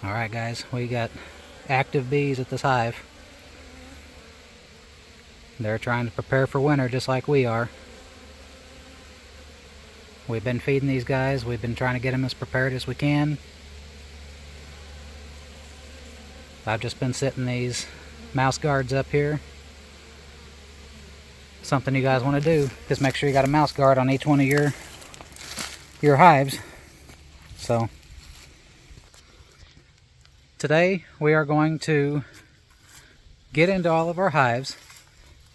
Alright guys, we got active bees at this hive. They're trying to prepare for winter just like we are. We've been feeding these guys. We've been trying to get them as prepared as we can. I've just been setting these mouse guards up here. Something you guys want to do is make sure you got a mouse guard on each one of your hives. So today we are going to get into all of our hives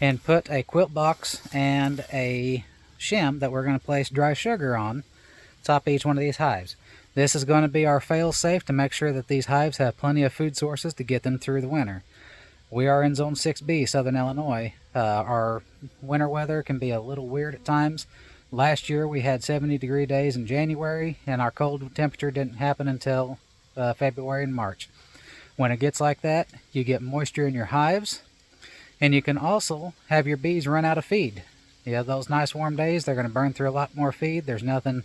and put a quilt box and a shim that we're going to place dry sugar on top of each one of these hives. This is going to be our fail-safe to make sure that these hives have plenty of food sources to get them through the winter. We are in Zone 6B, Southern Illinois. Our winter weather can be a little weird at times. Last year we had 70-degree days in January, and our cold temperature didn't happen until February and March. When it gets like that, you get moisture in your hives, and you can also have your bees run out of feed. You have those nice warm days, they're going to burn through a lot more feed. There's nothing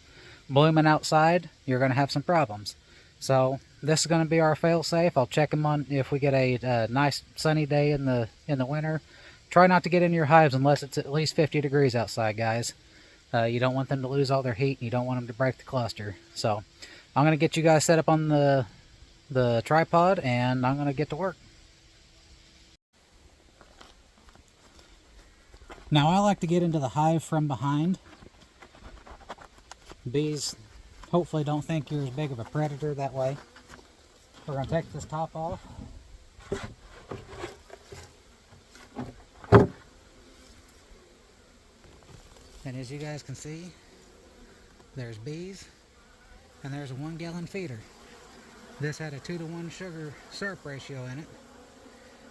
blooming outside. You're going to have some problems. So this is going to be our fail-safe. I'll check them on if we get a nice sunny day in the winter. Try not to get in your hives unless it's at least 50 degrees outside, guys. You don't want them to lose all their heat, and you don't want them to break the cluster. So I'm going to get you guys set up on the tripod, and I'm going to get to work. Now I like to get into the hive from behind. Bees hopefully don't think you're as big of a predator that way. We're going to take this top off. And as you guys can see, there's bees and there's a 1 gallon feeder. This had a 2-to-1 sugar syrup ratio in it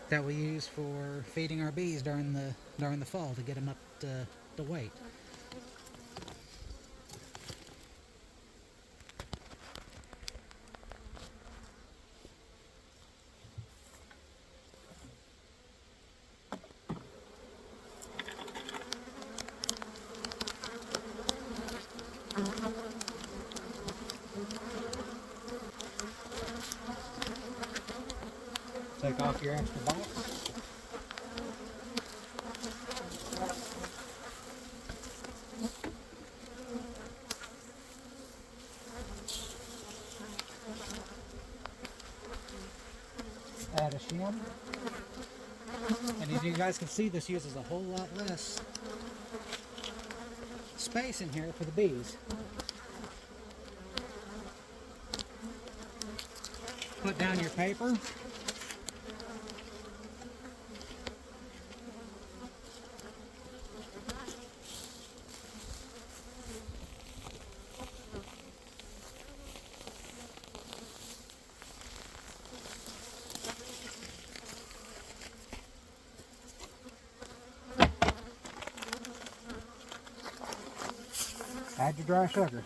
that we use for feeding our bees during the fall to get them up to weight. Take off your extra box. Add a shim. And as you guys can see, this uses a whole lot less space in here for the bees. Put down your paper. Add your dry sugar.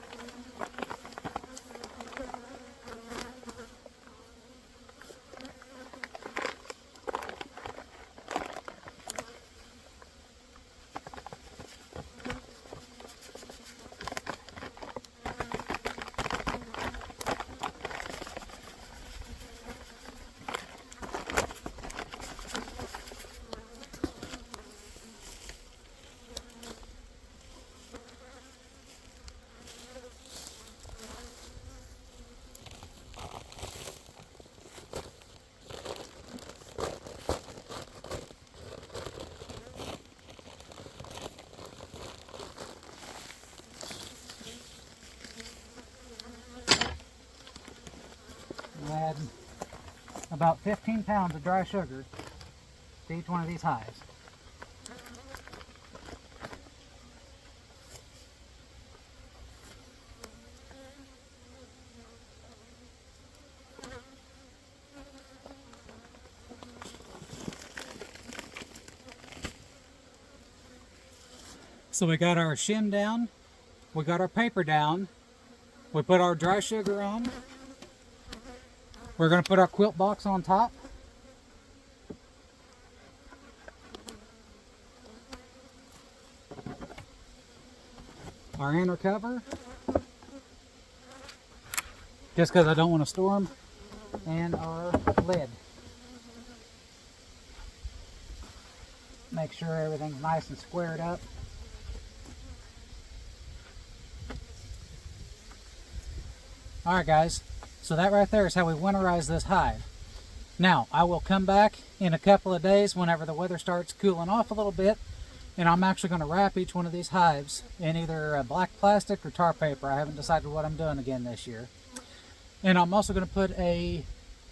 Add about 15 pounds of dry sugar to each one of these hives. So we got our shim down, we got our paper down, we put our dry sugar on. We're going to put our quilt box on top. Our inner cover, just because I don't want to store them and our lid. Make sure everything's nice and squared up. Alright guys, so that right there is how we winterize this hive. Now, I will come back in a couple of days whenever the weather starts cooling off a little bit, and I'm actually going to wrap each one of these hives in either black plastic or tar paper. I haven't decided what I'm doing again this year. And I'm also going to put a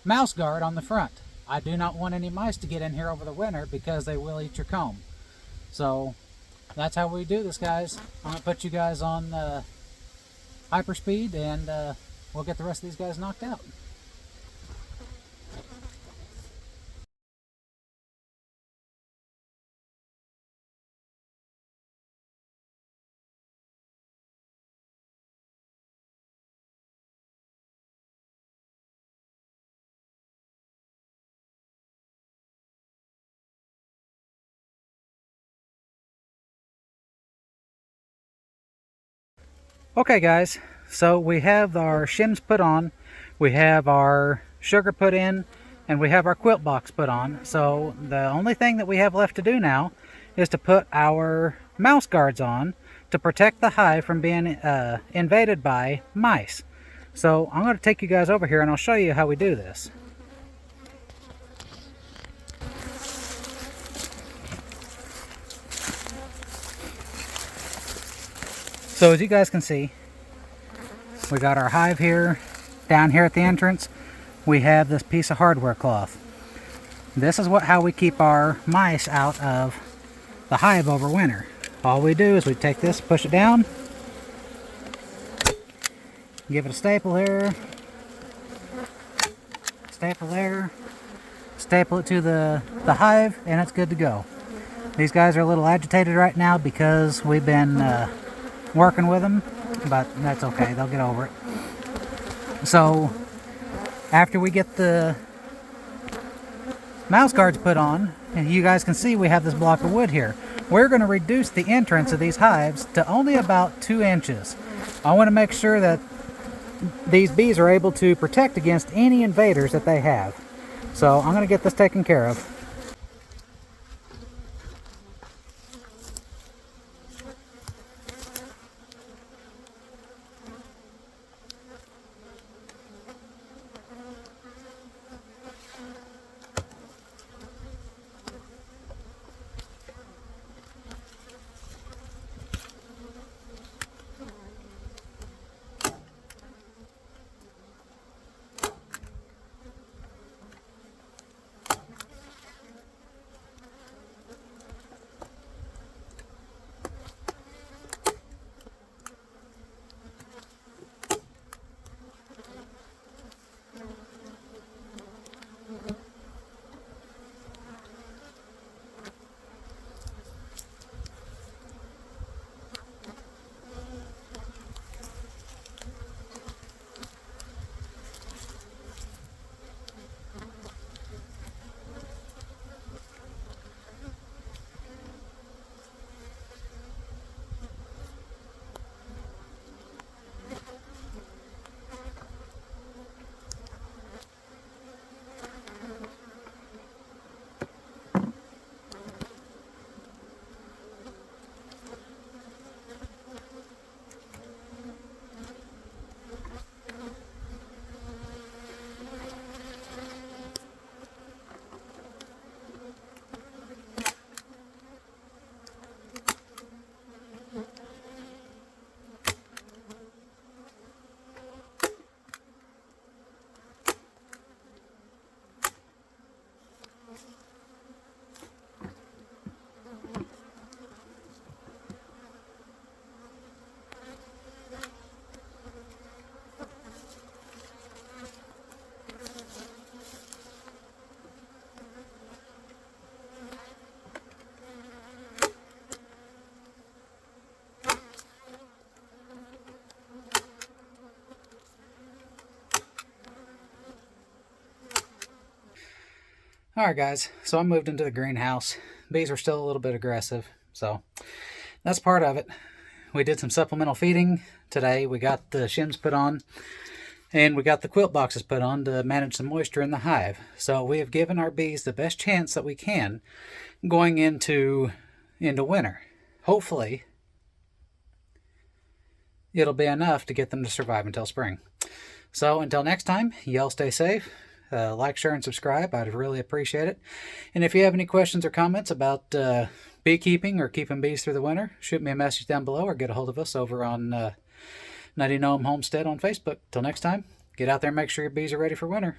mouse guard on the front. I do not want any mice to get in here over the winter because they will eat your comb. So that's how we do this, guys. I'm going to put you guys on hyperspeed, and we'll get the rest of these guys knocked out. Okay guys, so we have our shims put on, we have our sugar put in, and we have our quilt box put on. So the only thing that we have left to do now is to put our mouse guards on to protect the hive from being invaded by mice. So I'm going to take you guys over here and I'll show you how we do this. So as you guys can see, we got our hive here. Down here at the entrance, we have this piece of hardware cloth. This is how we keep our mice out of the hive over winter. All we do is we take this, push it down, give it a staple here, staple there, staple it to the hive, and it's good to go. These guys are a little agitated right now because we've been working with them, but that's okay, they'll get over it. So after we get the mouse guards put on, and you guys can see we have this block of wood here, we're going to reduce the entrance of these hives to only about 2 inches. I want to make sure that these bees are able to protect against any invaders that they have. So I'm going to get this taken care of. Alright guys, so I moved into the greenhouse. Bees are still a little bit aggressive, so that's part of it. We did some supplemental feeding today. We got the shims put on, And we got the quilt boxes put on to manage the moisture in the hive. So we have given our bees the best chance that we can going into winter. Hopefully, it'll be enough to get them to survive until spring. So until next time, y'all stay safe. Like, share, and subscribe. I'd really appreciate it. And if you have any questions or comments about beekeeping or keeping bees through the winter, shoot me a message down below or get a hold of us over on Nutty Gnome Homestead on Facebook. Till next time, get out there and make sure your bees are ready for winter.